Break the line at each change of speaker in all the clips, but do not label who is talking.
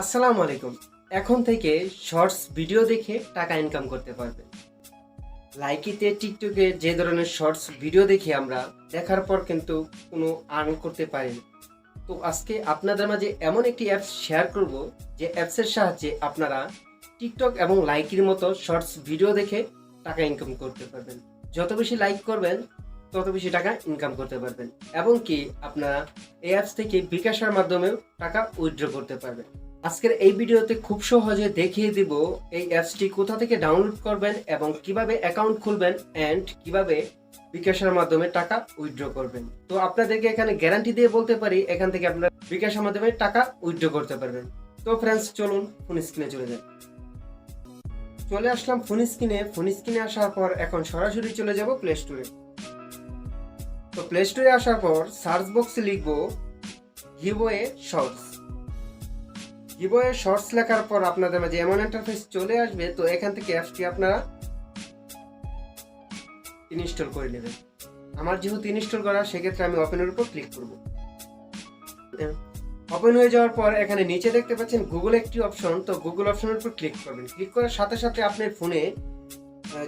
আসসালামু আলাইকুম। এখন থেকে শর্টস ভিডিও দেখে টাকা ইনকাম করতে পারবেন। লাইকিতে টিকটকে যে ধরনের শর্টস ভিডিও দেখি আমরা দেখার পর কিন্তু কোনো আর্ন করতে পারি না। তো আজকে আপনাদের মাঝে এমন একটি অ্যাপস শেয়ার করব যে অ্যাপসের সাহায্যে আপনারা টিকটক এবং লাইকির মতো শর্টস ভিডিও দেখে টাকা ইনকাম করতে পারবেন। যত বেশি লাইক করবেন তত বেশি টাকা ইনকাম করতে পারবেন এবং কি আপনারা এই অ্যাপস থেকে বিকাশের মাধ্যমেও টাকা উইথড্র করতে পারবেন। আজকের এই ভিডিওতে খুব সহজে দেখিয়ে দিব এই অ্যাপসটি কোথা থেকে ডাউনলোড করবেন এবং কিভাবে অ্যাকাউন্ট খুলবেন এন্ড কিভাবে বিকাশের মাধ্যমে টাকা উইথড্র করবেন। তো আপনাদেরকে এখানে গ্যারান্টি দিয়ে বলতে পারি এখান থেকে আপনারা বিকাশের মাধ্যমে টাকা উইথড্র করতে পারবেন। তো ফ্রেন্ডস চলুন ফোন স্ক্রিনে চলে যান। চলে আসলাম ফোন স্ক্রিনে আসার পর এখন সরাসরি চলে যাব প্লে স্টোরে। তো প্লে স্টোরে আসার পর সার্চ বক্সে লিখবো গিভওয়ে শর্টস। গিভওয়ে শর্টস লেখার পর আপনাদের মাঝে এমন ইন্টারফেস চলে আসবে। তো এখান থেকে অ্যাপসটি আপনারা ইনস্টল করে নেবেন। আমার যেহেতু ইনস্টল করা সেক্ষেত্রে আমি ওপেনের উপর ক্লিক করব। ওপেন হয়ে যাওয়ার পর এখানে নিচে দেখতে পাচ্ছেন গুগল একটি অপশন। তো গুগল অপশনের উপর ক্লিক করবেন। ক্লিক করার সাথে সাথে আপনার ফোনে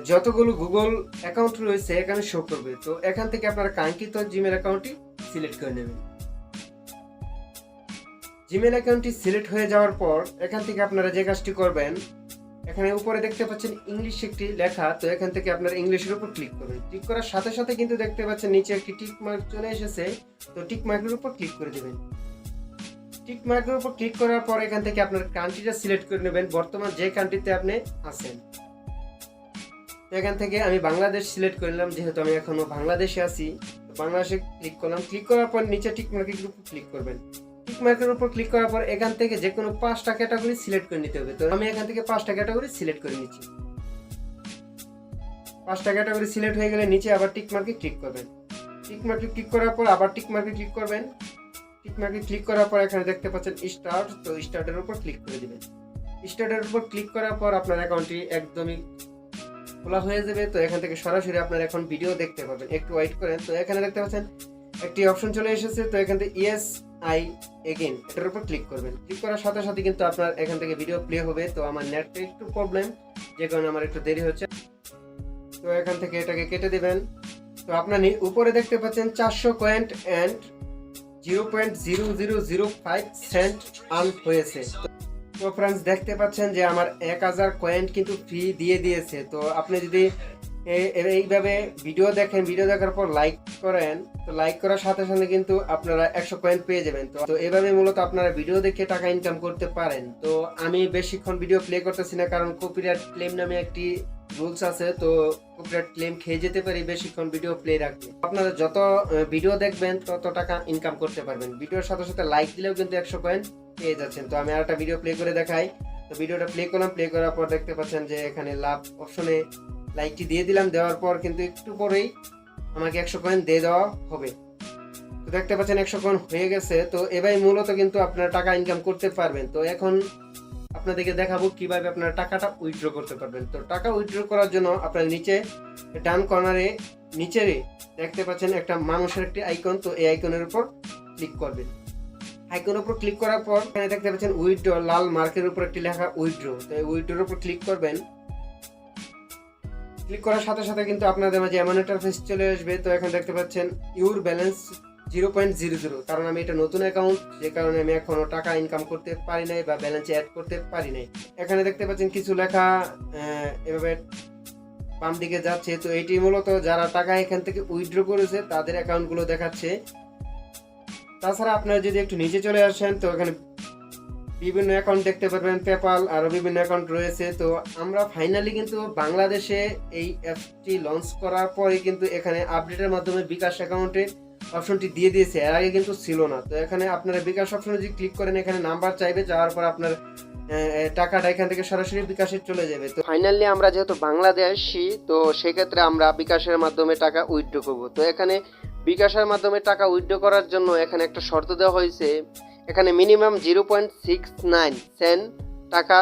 যতগুলো গুগল অ্যাকাউন্ট রয়েছে এখানে শো করবে। তো এখান থেকে আপনারা কাঙ্ক্ষিত জিমেল অ্যাকাউন্টটি সিলেক্ট করে নেবেন। জিমেল অ্যাকাউন্টটি সিলেক্ট হয়ে যাওয়ার পর এখান থেকে আপনারা যে কাজটি করবেন, এখানে উপরে দেখতে পাচ্ছেন ইংলিশ একটি লেখা। তো এখান থেকে আপনারা ইংলিশের উপর ক্লিক করবেন। ক্লিক করার সাথে সাথে কিন্তু দেখতে পাচ্ছেন নিচে একটি টিক মার্ক চলে এসেছে। তো টিক মার্কের উপর ক্লিক করে দেবেন। টিক মার্কের উপর ক্লিক করার পর এখান থেকে আপনার কান্ট্রিটা সিলেক্ট করে নেবেন, বর্তমান যে কান্ট্রিতে আপনি আছেন। তো এখান থেকে আমি বাংলাদেশ সিলেক্ট করে নিলাম, যেহেতু আমি এখনো বাংলাদেশে আছি। তো বাংলাদেশে ক্লিক করলাম। ক্লিক করার পর নিচে টিক মার্কের উপর ক্লিক করবেন। টিক মার্কের উপর ক্লিক করার পর এখান থেকে যে কোনো 5টা ক্যাটাগরি সিলেক্ট করে নিতে হবে। তো আমি এখান থেকে 5টা ক্যাটাগরি সিলেক্ট করে নিচ্ছি। 5টা ক্যাটাগরি সিলেক্ট হয়ে গেলে নিচে আবার টিক মার্কে ক্লিক করবেন। টিক মার্কে ক্লিক করার পর আবার টিক মার্কে ক্লিক করবেন। টিক মার্কে ক্লিক করার পর এখানে দেখতে পাচ্ছেন স্টার্ট। তো স্টার্টের উপর ক্লিক করে দিবেন। স্টার্টের উপর ক্লিক করার পর আপনার অ্যাকাউন্টটি একদমই খোলা হয়ে যাবে। তো এখান থেকে সরাসরি আপনার এখন ভিডিও দেখতে পাবেন। একটু ওয়েট করেন। তো এখানে দেখতে পাচ্ছেন একটি অপশন চলে এসেছে। তো এখান থেকে ইয়েস আই এগেইন এটার উপর ক্লিক করবেন। ক্লিক করার সাথে সাথে কিন্তু আপনার এখান থেকে ভিডিও প্লে হবে। তো আমার নেটটা একটু প্রবলেম, যে কারণে আমার একটু দেরি হচ্ছে। তো এখান থেকে এটাকে কেটে দিবেন। তো আপনার উপরে দেখতে পাচ্ছেন 400 কয়েন এন্ড 0.0005 সেন্ট আর্ন হয়েছে। তো ফ্রেন্ডস দেখতে পাচ্ছেন যে আমার 1000 কয়েন কিন্তু ফ্রি দিয়ে দিয়েছে। তো আপনি যদি এইভাবে ভিডিও দেখেন, ভিডিও দেখার পর লাইক করেন, তো লাইক করার সাথে সাথে কিন্তু আপনারা 100 কয়েন পেয়ে যাবেন। তো এভাবে মূলত আপনারা ভিডিও দেখে টাকা ইনকাম করতে পারেন। তো আমি বেশিক্ষণ ভিডিও প্লে করতেছি না, কারণ কপিরাইট ক্লেম নামে একটি রুলস আছে। তো কপিরাইট ক্লেম খেয়ে যেতে পারি বেশিক্ষণ ভিডিও প্লে রাখলে। আপনারা যত ভিডিও দেখবেন তত টাকা ইনকাম করতে পারবেন। ভিডিওর সাথে সাথে লাইক দিলেও কিন্তু 100 কয়েন পেয়ে যাচ্ছেন। তো আমি আরেকটা ভিডিও প্লে করে দেখাই। তো ভিডিওটা প্লে করলাম। প্লে করার পর দেখতে পাচ্ছেন যে এখানে লাভ অপশনে লাইকটি দিয়ে দিলাম। দেওয়ার পর কিন্তু একটু পরেই আমাকে 100 কয়েন দিয়ে দেওয়া হবে। তো দেখতে পাচ্ছেন 100 কয়েন হয়ে গেছে। তো এবার মূলত কিন্তু আপনারা টাকা ইনকাম করতে পারবেন। তো এখন আপনাদেরকে দেখাবো কিভাবে আপনারা টাকাটা উইথড্র করতে পারবেন। তো টাকা উইথড্র করার জন্য আপনারা নিচে ডান কর্নারে নিচে দেখতে পাচ্ছেন একটা মানুষের একটি আইকন। তো এই আইকনের উপর ক্লিক করবেন। আইকনের উপর ক্লিক করার পর এখানে দেখতে পাচ্ছেন উইথড্র, লাল মার্কের উপর একটি লেখা উইথড্র। তো এই উইথড্রর উপর ক্লিক করবেন। ক্লিক করার সাথে সাথে কিন্তু আপনাদের মাঝে এমন ইন্টারফেস চলে আসবে। তো এখানে দেখতে পাচ্ছেন ইউর ব্যালেন্স 0.00, কারণ আমি এটা নতুন অ্যাকাউন্ট, যে কারণে আমি এখনো টাকা ইনকাম করতে পারি নাই বা ব্যালেন্সে অ্যাড করতে পারি নাই। এখানে দেখতে পাচ্ছেন কিছু লেখা এভাবে বাম দিকে যাচ্ছে। তো এটি মূলত যারা টাকা এখান থেকে উইথড্র করেছে তাদের অ্যাকাউন্টগুলো দেখাচ্ছে। তাছাড়া আপনারা যদি একটু নিচে চলে আসেন তো এখানে বিভিন্ন অ্যাকাউন্ট দেখতে পারবেন, পেপাল আরো বিভিন্ন অ্যাকাউন্ট রয়েছে। তো আমরা ফাইনালি কিন্তু বাংলাদেশে এই অ্যাপটি লঞ্চ করার পরে কিন্তু এখানে আপডেটের মাধ্যমে বিকাশ অ্যাকাউন্টে অপশনটি দিয়ে দিয়েছে, এর আগে কিন্তু ছিল না। তো এখানে আপনারা বিকাশ অপশনে যদি ক্লিক করেন এখানে নাম্বার চাইবে, যাওয়ার পর আপনার টাকাটা এখান থেকে সরাসরি বিকাশে চলে যাবে। তো ফাইনালি আমরা যেহেতু বাংলাদেশি, তো সেক্ষেত্রে আমরা বিকাশের মাধ্যমে টাকা উইথড্র করব। তো এখানে বিকাশের মাধ্যমে টাকা উইথড্র করার জন্য এখানে একটা শর্ত দেওয়া হয়েছে। এখানে মিনিমাম 0.69 সেন্ট টাকা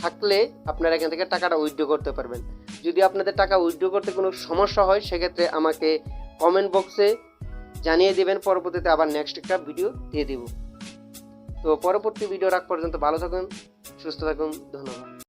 থাকলে আপনারা এখান থেকে টাকাটা উইথড্র করতে পারবেন। যদি আপনাদের টাকা উইথড্র করতে কোনো সমস্যা হয় সেক্ষেত্রে আমাকে কমেন্ট বক্সে জানিয়ে দেবেন, পরবর্তীতে আবার নেক্সট একটা ভিডিও দিয়ে দেব। তো পরবর্তী ভিডিও রাখ পর্যন্ত ভালো থাকুন, সুস্থ থাকুন, ধন্যবাদ।